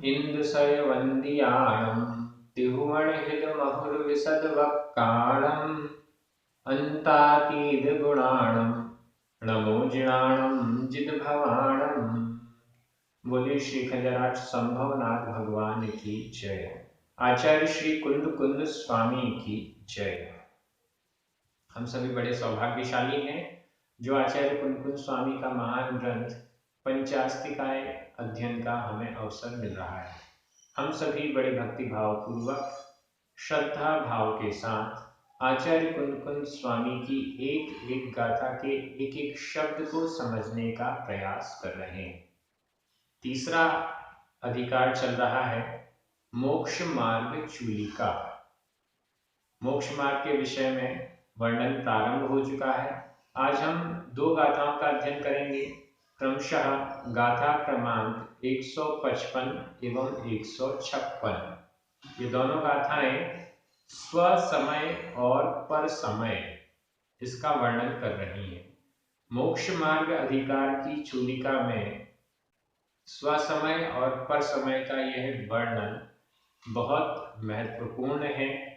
इंदुशयवन्दियाणं तिहुमणिहृदमहुर्विशदवक्काणम् अन्तातीतगुणाणं नमो जिणाणं जितभवाणम्। बोले श्री खंडराज संभवनाथ भगवान की जय। आचार्य श्री कुंद कुंद स्वामी की जय। हम सभी बड़े सौभाग्यशाली हैं जो आचार्य कुंद कुंद स्वामी का महान ग्रंथ पंचास्तिकाय अध्ययन का हमें अवसर मिल रहा है। हम सभी बड़े भक्ति भाव पूर्वक श्रद्धा भाव के साथ आचार्य कुंद कुंद स्वामी की एक एक गाथा के एक एक शब्द को समझने का प्रयास कर रहे हैं। तीसरा अधिकार चल रहा है मोक्ष मार्ग चूलिका। मोक्ष मार्ग के विषय में वर्णन प्रारंभ हो चुका है। आज हम दो गाथाओं का अध्ययन करेंगे, क्रमशः गाथा क्रमांक 155 एवं 156। ये दोनों गाथाएं स्व समय और पर समय इसका वर्णन कर रही हैं। मोक्ष मार्ग अधिकार की चूलिका में स्व समय और पर समय का यह वर्णन बहुत महत्वपूर्ण है।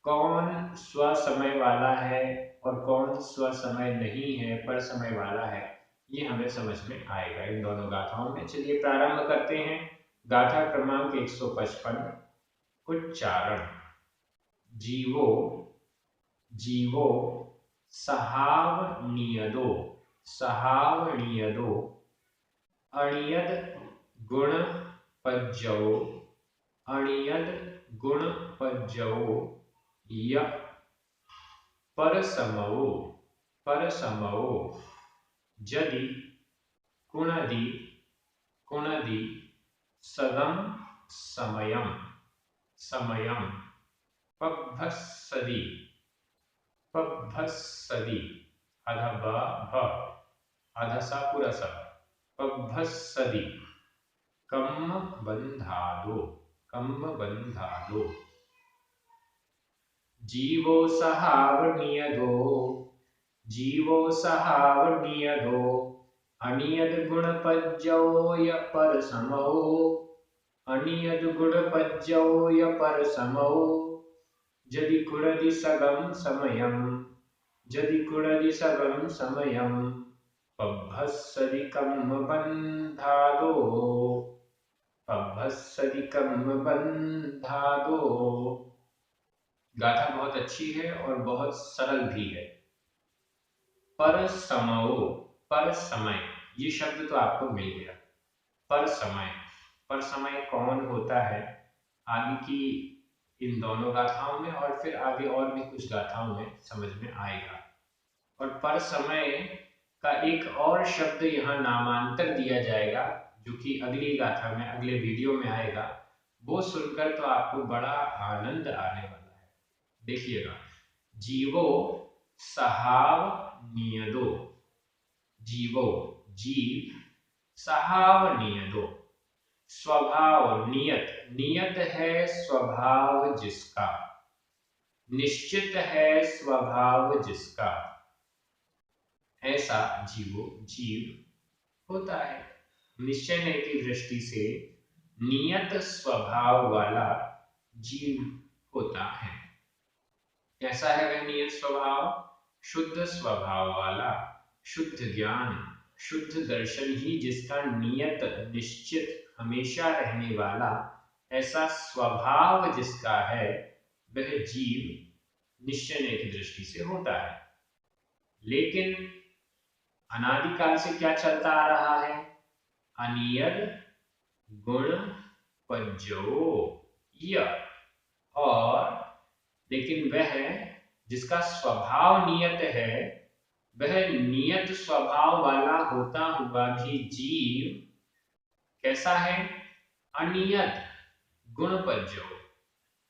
कौन स्व समय वाला है और कौन स्व समय नहीं है, पर समय वाला है, ये हमें समझ में आएगा इन दोनों गाथाओं में। चलिए प्रारंभ करते हैं। गाथा क्रमांक 155। उच्चारण। जीवो जीवो सहावनियदो सहावनियदो अणियद गुण पज्जवो अणियद गुण पज्जवो य परसमवो परसमवो जदि कुणदि कुणदि सगम समयम समयम पब्भस्सदि पब्भस्सदि आधा ब भ आधा सा पूरा सा पब्भस्सदि कम्म बंधादो जीवो सहावनियदो जीवो सहावनियदो अनियद गुणपज्जो य परसमो अनियद गुणपज्जो य परसमो जदि कुणदि सगम समयम जदि कुणदि सगम समयम पब्भस्सदि कम्म बंधादो पब्भस्सदि कम्म बंधादो। गाथा बहुत अच्छी है और बहुत सरल भी है। पर समो पर समय, ये शब्द तो आपको मिल गया। पर समय कौन होता है आगे की इन दोनों गाथाओं में और फिर आगे और भी कुछ गाथाओं में समझ में आएगा। और पर समय का एक और शब्द यहाँ नामांतर दिया जाएगा जो कि अगली गाथा में अगले वीडियो में आएगा। वो सुनकर तो आपको बड़ा आनंद आने वाला है। देखिएगा, जीवो सहावनियदो जीवो जीव सहावनियदो स्वभाव नियत नियत है स्वभाव जिसका, निश्चित है स्वभाव जिसका, ऐसा जीवो जीव होता है। निश्चय की दृष्टि से नियत स्वभाव वाला जीव होता है। कैसा है वह नियत स्वभाव? शुद्ध स्वभाव वाला, शुद्ध ज्ञान, शुद्ध दर्शन ही जिसका नियत निश्चित हमेशा रहने वाला ऐसा स्वभाव जिसका है, वह जीव निश्चय की दृष्टि से होता है। लेकिन अनादिकाल से क्या चलता आ रहा है? अनियत गुण पज्जो य, और लेकिन वह जिसका स्वभाव नियत है, वह नियत स्वभाव वाला होता हुआ भी जीव कैसा है? अनियत गुणपज्जो,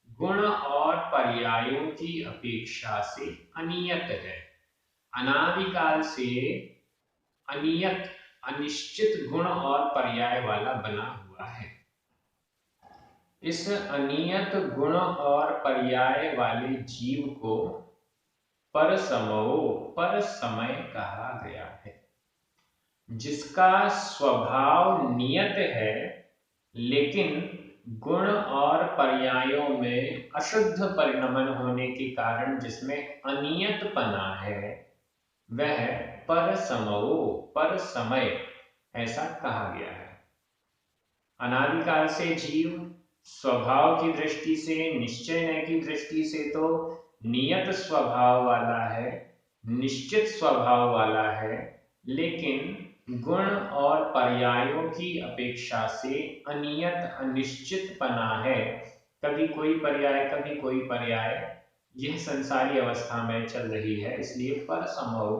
गुण और पर्यायों की अपेक्षा से अनियत है। अनादिकाल से अनियत अनिश्चित गुण और पर्याय वाला बना हुआ है। इस अनियत गुण और पर्याय वाले जीव को परसमो पर समय कहा गया है। जिसका स्वभाव नियत है लेकिन गुण और पर्यायों में अशुद्ध परिणमन होने के कारण जिसमें अनियतपना है वह परसमओ, पर समय ऐसा कहा गया है। अनादिकाल से जीव स्वभाव की दृष्टि से, निश्चय की दृष्टि से तो नियत स्वभाव वाला है, निश्चित स्वभाव वाला है, लेकिन गुण और पर्यायों की अपेक्षा से अनियत, अनिश्चितपना है। कभी कोई पर्याय, कभी कोई पर्याय, यह संसारी अवस्था में चल रही है, इसलिए परसमओ,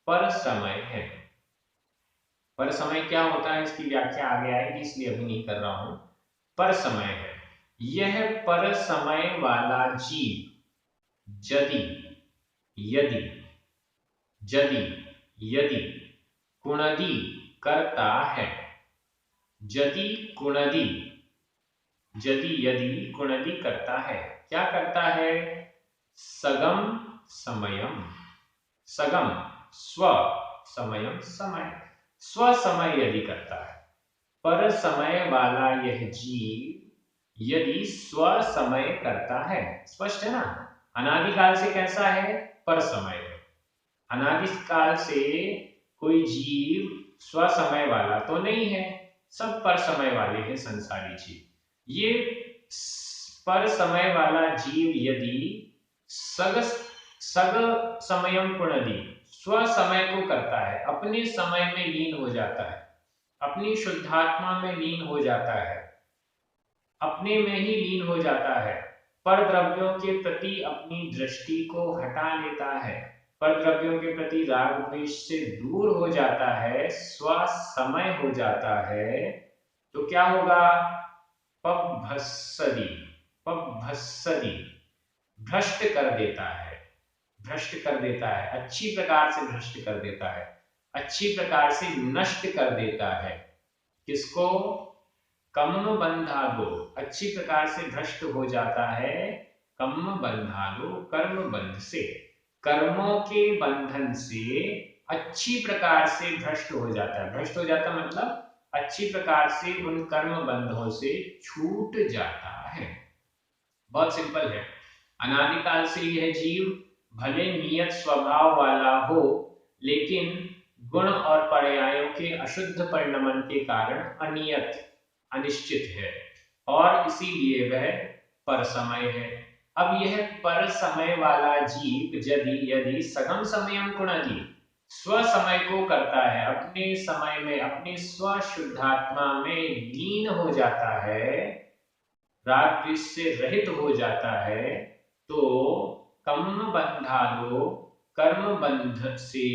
पर समय है। पर समय क्या होता है इसकी व्याख्या आगे आएगी, इसलिए अभी नहीं कर रहा हूं। पर समय है, यह पर समय वाला जीव यदि यदि यदि यदि कुणदी करता है, यदि कुणदी, यदि कुणदी करता है, क्या करता है? सगम समयम, सगम स्व, समयम समय, स्व समय यदि करता है। पर समय वाला यह जीव यदि स्व समय करता है, स्पष्ट है ना? अनादिकाल से कैसा है? पर समय है। अनादिकाल से कोई जीव स्व समय वाला तो नहीं है, सब पर समय वाले हैं संसारी जीव। ये पर समय वाला जीव यदि सग समयम पुनदी, स्व समय को करता है, अपने समय में लीन हो जाता है, अपनी शुद्धात्मा में लीन हो जाता है, अपने में ही लीन हो जाता है, पर द्रव्यों के प्रति अपनी दृष्टि को हटा लेता है, पर द्रव्यों के प्रति राग द्वेष से दूर हो जाता है, स्व समय हो जाता है, तो क्या होगा? पभस्सदी, पभस्सदी, भ्रष्ट कर देता है, भ्रष्ट कर देता है, अच्छी प्रकार से भ्रष्ट कर देता है, अच्छी प्रकार से नष्ट कर देता है। किसको? कम्म बंधादो, अच्छी प्रकार से भ्रष्ट हो जाता है, कम्म बंधादो, कर्म बंध से, कर्मों के बंधन से अच्छी प्रकार से भ्रष्ट हो जाता है। भ्रष्ट हो जाता मतलब अच्छी प्रकार से उन कर्म बंधों से छूट जाता है। बहुत सिंपल है। अनादिकाल से यह जीव भले नियत स्वभाव वाला हो, लेकिन गुण और पर्यायों के अशुद्ध परिणमन के कारण अनियत, अनिश्चित है, और इसीलिए वह पर समय है। अब यह पर समय वाला जीव यदि सगम समयम कुणदी, स्व समय को करता है, अपने समय में, अपनी स्व शुद्धात्मा में लीन हो जाता है, राग द्वेष से रहित हो जाता है, तो कम्म बंधादो, कर्म बंध से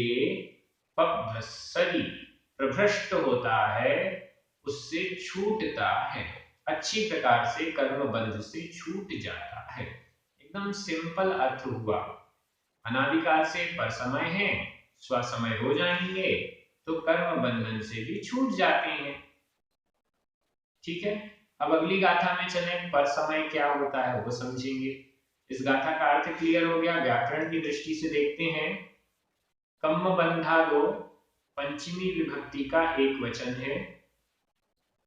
पभ्रसति, प्रभ्रष्ट होता है, उससे छूटता है, अच्छी प्रकार से कर्म बंध से छूट जाता है। एकदम सिंपल अर्थ हुआ। अनादिकाल से पर समय है, स्व समय हो जाएंगे तो कर्म बंधन से भी छूट जाते हैं। ठीक है, अब अगली गाथा में चले, पर समय क्या होता है वो समझेंगे। इस गाथा का अर्थ क्लियर हो गया। व्याकरण की दृष्टि से देखते हैं। कम्म बंधादो पंचमी विभक्ति का एक वचन है।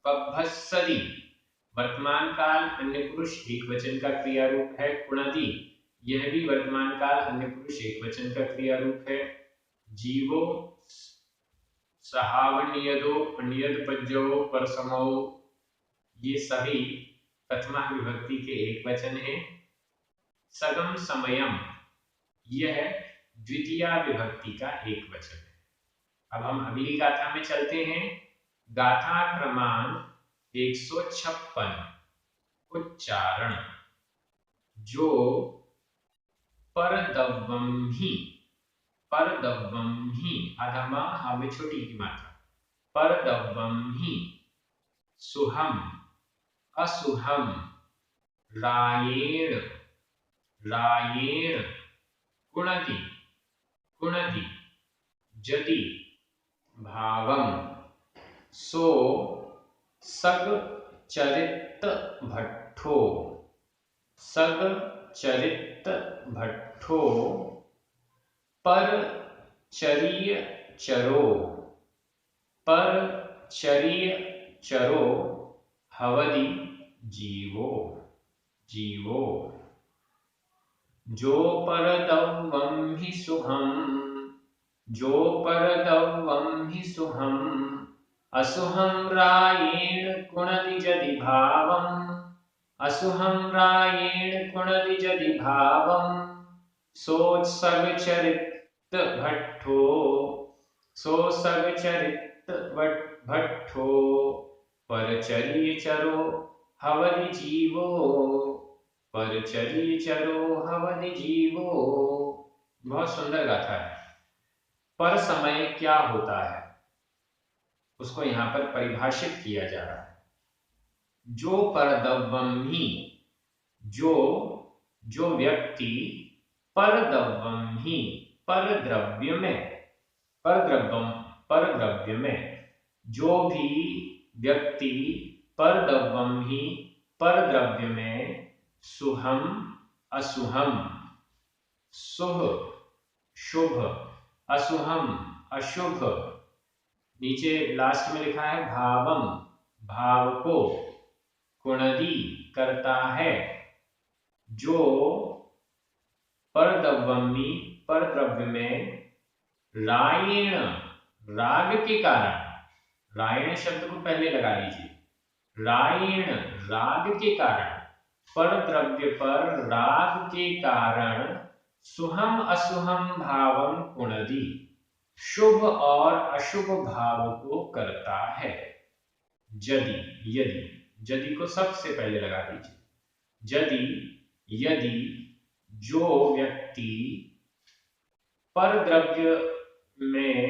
पभस्सदी वर्तमान काल अन्य पुरुष एक वचन का क्रिया रूप है। कुणदी यह भी वर्तमान काल अन्य पुरुष एक वचन का क्रिया रूप है। जीवो सहावनियदो अनियद पज्जवो परसमो, ये सभी प्रथमा विभक्ति के एक वचन है। सगम समयम यह द्वितीया विभक्ति का एक वचन है। अब हम अगली गाथा में चलते हैं। गाथा क्रमांक 156, उच्चारण। जो परदव्वम ही, परदव्वम ही, अधमा हमें छोटी की मात्रा, परदव्वम ही, सुहम असुहम, रायेण रायेण, कुणति कुणति, जति भावम, सो सग चरित भट्ठो, सग चरित भट्ठो, पर चरीय चरो, पर चरीय चरो, हवदि जीवो जीवो। जो परदव्वं हि सुहम् जो परदव्वं हि सुहम् असुहं रायेण कुणति जदि भावम् असुहं रायेण कुणति जदि भावम् सोत्सग चरित भट्ठो सोत्सग चरित भट्ठो परचर्य चरो हवदि जीवो परचर्य चरो हवदि जीवो। बहुत सुंदर गाथा है। पर समय क्या होता है उसको यहां पर परिभाषित किया जा रहा है। जो परदव्वम ही जो जो व्यक्ति परदव्वम ही पर द्रव्य में जो भी व्यक्ति परदव्वम ही पर द्रव्य में सुहम असुहम शुभ शुभ असुहम अशुभ नीचे लास्ट में लिखा है भावम भाव को कुणदी करता है। जो परदव्वमी पर द्रव्य में रायेण राग के कारण रायण शब्द को पहले लगा लीजिए। रायेण राग के कारण पर द्रव्य पर राग के कारण सुहम असुहम भावम कुणदी शुभ और अशुभ भाव को करता है। यदि यदि यदि को सबसे पहले लगा दीजिए। यदि जो व्यक्ति पर द्रव्य में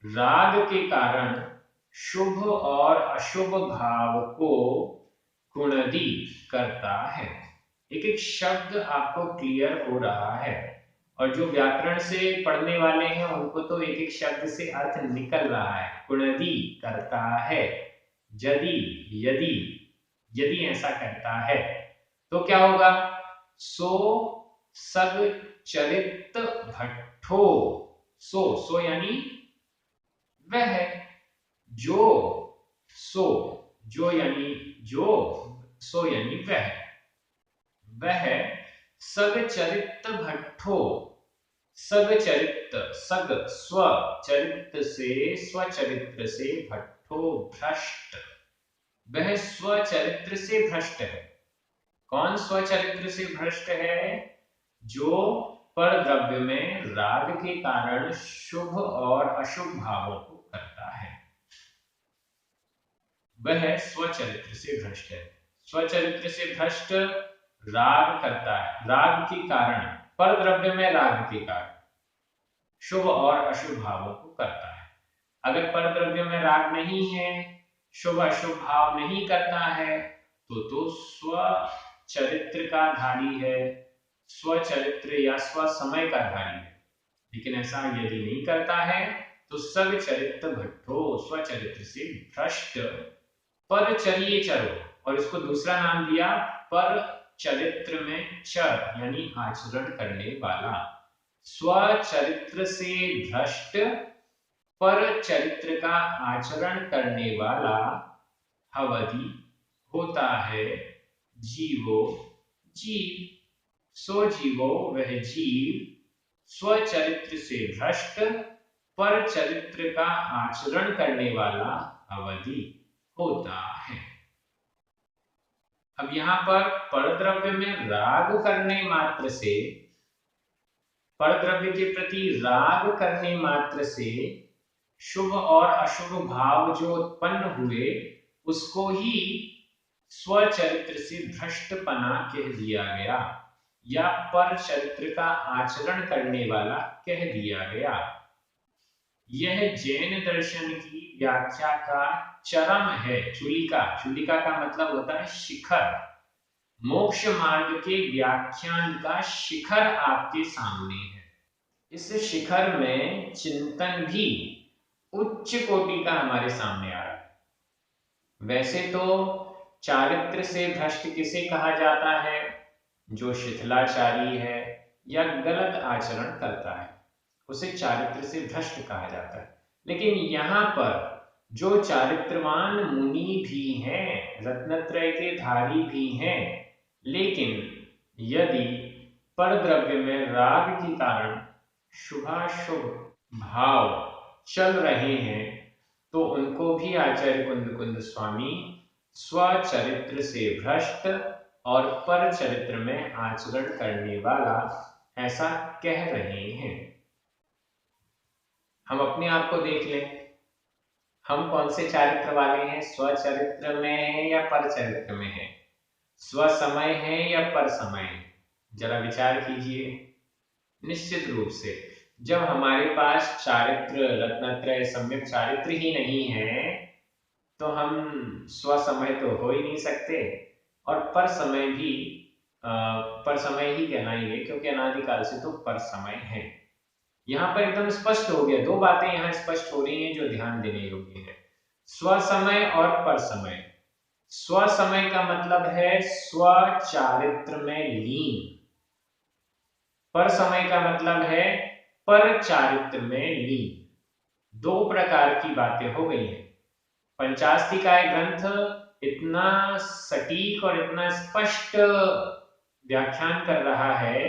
राग के कारण शुभ और अशुभ भाव को कुणदी करता है। एक एक शब्द आपको क्लियर हो रहा है और जो व्याकरण से पढ़ने वाले हैं उनको तो एक एक शब्द से अर्थ निकल रहा है। कुणदी करता है। यदि यदि यदि ऐसा करता है तो क्या होगा। सो सग चरित भट्ठो सो यानी वह जो यानी जो सो यानी वह सगचरित भट्ठो सगचरित सग स्वचरित्र से भट्ठो भ्रष्ट वह स्वचरित्र से भ्रष्ट है। कौन स्वचरित्र से भ्रष्ट है। जो पर द्रव्य में राग के कारण शुभ और अशुभ भावों को करता है वह स्वचरित्र से भ्रष्ट है। स्वचरित्र से भ्रष्ट राग करता है। राग के कारण पर द्रव्य में राग के कारण शुभ और अशुभ भावों को करता है। अगर पर द्रव्य में राग नहीं है शुभ अशुभ भाव नहीं करता है तो स्व चरित्र का धारी है। स्वचरित्र या स्व समय का धारी है। लेकिन ऐसा यदि नहीं करता है तो सग चरित्र भट्ठो स्वचरित्र से भ्रष्ट परचर्ये चरो और इसको दूसरा नाम दिया पर चरित्र में चर यानी आचरण करने वाला। स्वचरित्र से भ्रष्ट पर चरित्र का आचरण करने वाला हवदि होता है जीवो जीव। सो जीवो वह जीव स्वचरित्र से भ्रष्ट पर चरित्र का आचरण करने वाला अवधि होता है। अब यहां पर परद्रव्य में राग करने मात्र से परद्रव्य के प्रति राग करने मात्र से शुभ और अशुभ भाव जो उत्पन्न हुए उसको ही स्वचरित्र से भ्रष्टपना कह दिया गया या पर चरित्र का आचरण करने वाला कह दिया गया। यह जैन दर्शन की व्याख्या का चरम है। चूलिका का मतलब होता है शिखर। मोक्ष मार्ग के व्याख्यान का शिखर आपके सामने है। इस शिखर में चिंतन भी उच्च कोटि का हमारे सामने आ रहा है। वैसे तो चारित्र से भ्रष्ट किसे कहा जाता है। जो शिथिलाचारी है या गलत आचरण करता है उसे चारित्र से भ्रष्ट कहा जाता है। लेकिन यहाँ पर जो चारित्रवान मुनि भी हैं, रत्नत्रय के धारी भी हैं, लेकिन यदि परद्रव्य में राग के कारण शुभाशुभ भाव चल रहे हैं तो उनको भी आचार्य कुंद स्वामी स्वचरित्र से भ्रष्ट और पर चरित्र में आचरण करने वाला ऐसा कह रहे हैं। हम अपने आप को देख लें, हम कौन से चारित्र वाले हैं? स्वचरित्र में है या पर चरित्र में है? स्व समय है या पर समय? जरा विचार कीजिए। निश्चित रूप से जब हमारे पास चारित्र रत्नत्रय सम्यक चारित्र ही नहीं है तो हम स्व समय तो हो ही नहीं सकते और पर समय भी पर समय ही कहलाएंगे, क्योंकि अनादिकाल से तो पर समय है। यहाँ पर एकदम स्पष्ट हो गया, दो बातें यहाँ स्पष्ट हो रही हैं जो ध्यान देने योग्य है, स्व समय और पर समय। स्व समय का मतलब है स्व चारित्र में लीन, पर समय का मतलब है पर चारित्र में लीन। दो प्रकार की बातें हो गई हैं। पंचास्तिकाय ग्रंथ इतना सटीक और इतना स्पष्ट व्याख्यान कर रहा है,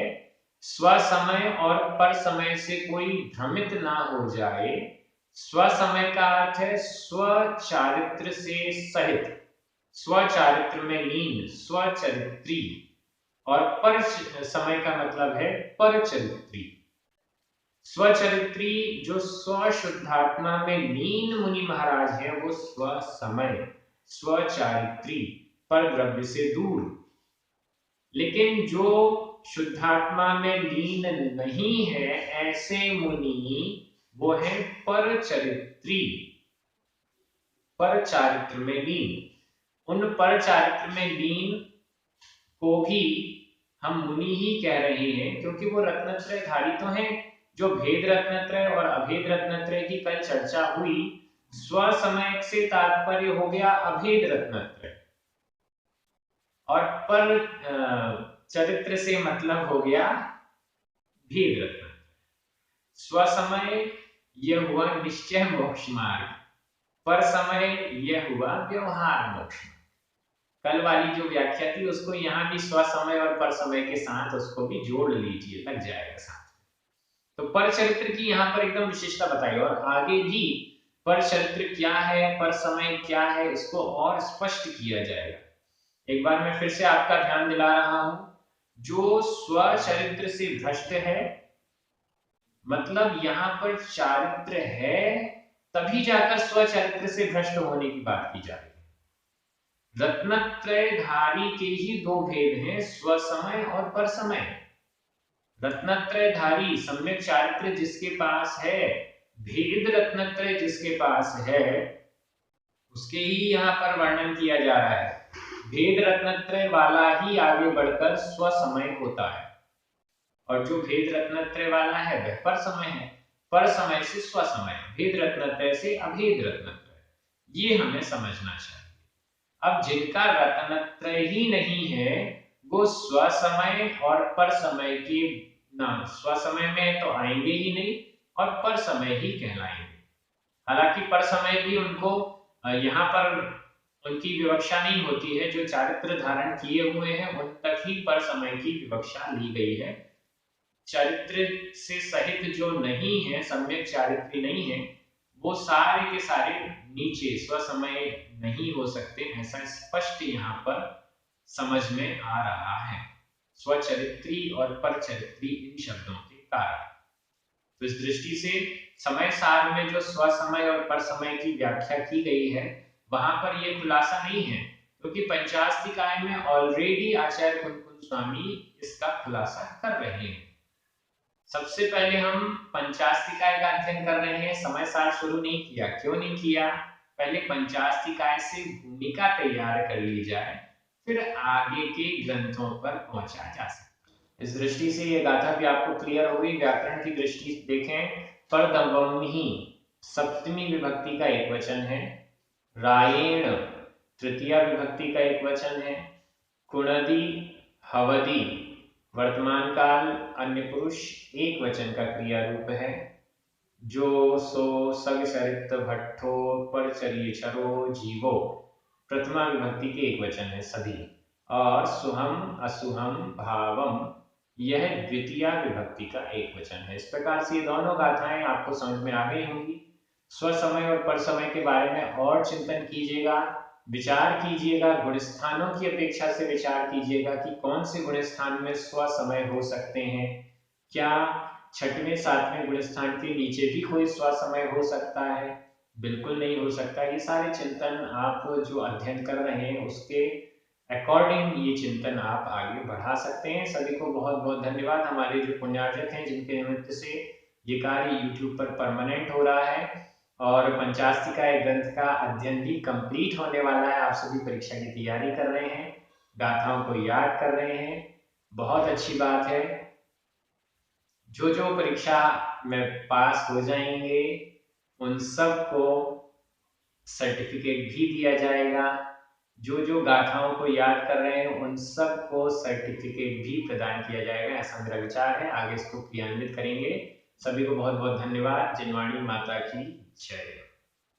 स्व समय और पर समय से कोई भ्रमित ना हो जाए। स्व समय का अर्थ है स्व चारित्र से सहित, स्व चारित्र में लीन, स्वचरित्री, और पर समय का मतलब है परचरित्री। स्वचरित्री जो स्वशुद्धात्मा में लीन मुनि महाराज है वो स्व समय, स्वचारित्री, पर द्रव्य से दूर। लेकिन जो शुद्धात्मा में लीन नहीं है ऐसे मुनि वो है परचरित्री, पर चारित्र में लीन। उन पर चारित्र में लीन को भी हम मुनि ही कह रहे हैं, क्योंकि वो रत्नत्रय धारी तो हैं। जो भेद रत्नत्रय और अभेद रत्नत्रय की कल चर्चा हुई, स्व समय से तात्पर्य हो गया अभेद रत्नत्रय और पर चरित्र से मतलब हो गया भेद रत्नत्रय। स्व समय यह हुआ निश्चय मोक्ष मार्ग, पर समय यह हुआ व्यवहार मोक्ष। कल वाली जो व्याख्या थी उसको यहाँ भी स्व समय और पर समय के साथ उसको भी जोड़ लीजिए, लग जाएगा साथ। तो पर चरित्र की यहाँ पर एकदम विशेषता बताई और आगे भी पर चरित्र क्या है, पर समय क्या है, इसको और स्पष्ट किया जाएगा। एक बार मैं फिर से आपका ध्यान दिला रहा हूं, जो स्व चरित्र से भ्रष्ट है, मतलब यहाँ पर चारित्र है तभी जाकर स्व चरित्र से भ्रष्ट होने की बात की जा रही है। रत्नत्रय धारी के ही दो भेद हैं, स्व समय और पर समय। रत्नत्रय धारी सम्यक चारित्र जिसके पास है, भेद रत्नत्रय जिसके पास है, उसके ही यहाँ पर वर्णन किया जा रहा है। भेद रत्नत्रय वाला ही आगे बढ़कर स्व समय होता है और जो भेद रत्नत्रय वाला है वह पर समय है, पर समय से स्व समय, भेद रत्नत्रय से अभेद रत्नत्रय। ये हमें समझना चाहिए। अब जिनका रत्नत्रय ही नहीं है वो स्व समय और पर समय के नाम, स्व समय में तो आएंगे ही नहीं और पर समय ही कहलाएंगे। हालांकि पर समय भी उनको यहाँ पर उनकी विवक्षा नहीं होती है, जो चारित्र धारण किए हुए हैं उन तक ही पर समय की विवक्षा ली गई है। चरित्र से सहित जो नहीं है, सम्यक चारित्री नहीं है, वो सारे के सारे नीचे स्व समय नहीं हो सकते, ऐसा स्पष्ट यहाँ पर समझ में आ रहा है, स्वचरित्री और परचरित्री इन शब्दों के कारण। तो इस दृष्टि से समय सार में जो स्व समय और पर समय की व्याख्या की गई है वहां पर यह खुलासा नहीं है, क्योंकि पंचास्तिकाय में ऑलरेडी आचार्य कुंद स्वामी इसका खुलासा कर रहे हैं। सबसे पहले हम पंचास्तिकाय का अध्ययन कर रहे हैं, समय सार शुरू नहीं किया। क्यों नहीं किया? पहले पंचास्तिकाय से भूमिका तैयार कर ली जाए, फिर आगे के ग्रंथों पर पहुंचा जा सकता। इस दृष्टि से ये गाथा भी आपको क्लियर हो गई। व्याकरण की दृष्टि देखें, परदम्वमी सप्तमी विभक्ति का एक वचन है, रायेण तृतीया विभक्ति का एक वचन है, कुणदी हवदी वर्तमान काल अन्य पुरुष एक वचन का क्रिया रूप है, जो सो सग सरित भट्ठो पर चरिय चरो जीवो, प्रथमा विभक्ति के एक वचन है सभी। और सुहम असुहम भावम, यह द्वितीया विभक्ति का एक वचन है। इस प्रकार से ये दोनों गाथाएं आपको समझ में आ गई होंगी। स्वसमय और परसमय के बारे में और चिंतन कीजिएगा, विचार कीजिएगा, गुण स्थानों की अपेक्षा से विचार कीजिएगा कि कौन से गुण स्थान में स्वसमय हो सकते हैं। क्या छठवें सातवें गुण स्थान के नीचे भी कोई स्वसमय हो सकता है? बिल्कुल नहीं हो सकता। ये सारे चिंतन आप जो अध्ययन कर रहे हैं उसके अकॉर्डिंग ये चिंतन आप आगे बढ़ा सकते हैं। सभी को बहुत बहुत धन्यवाद। हमारे जो पुण्यार्जक हैं जिनके निमित्त से ये कार्य YouTube पर परमानेंट हो रहा है और पंचास्तिका ग्रंथ का अध्ययन भी कंप्लीट होने वाला है। आप सभी परीक्षा की तैयारी कर रहे हैं, गाथाओं को याद कर रहे हैं, बहुत अच्छी बात है। जो जो परीक्षा में पास हो जाएंगे उन सब को सर्टिफिकेट भी दिया जाएगा। जो जो गाथाओं को याद कर रहे हैं उन सब को सर्टिफिकेट भी प्रदान किया जाएगा, ऐसा मेरा विचार है। आगे इसको क्रियान्वित करेंगे। सभी को बहुत बहुत धन्यवाद। जिनवाणी माता की जय।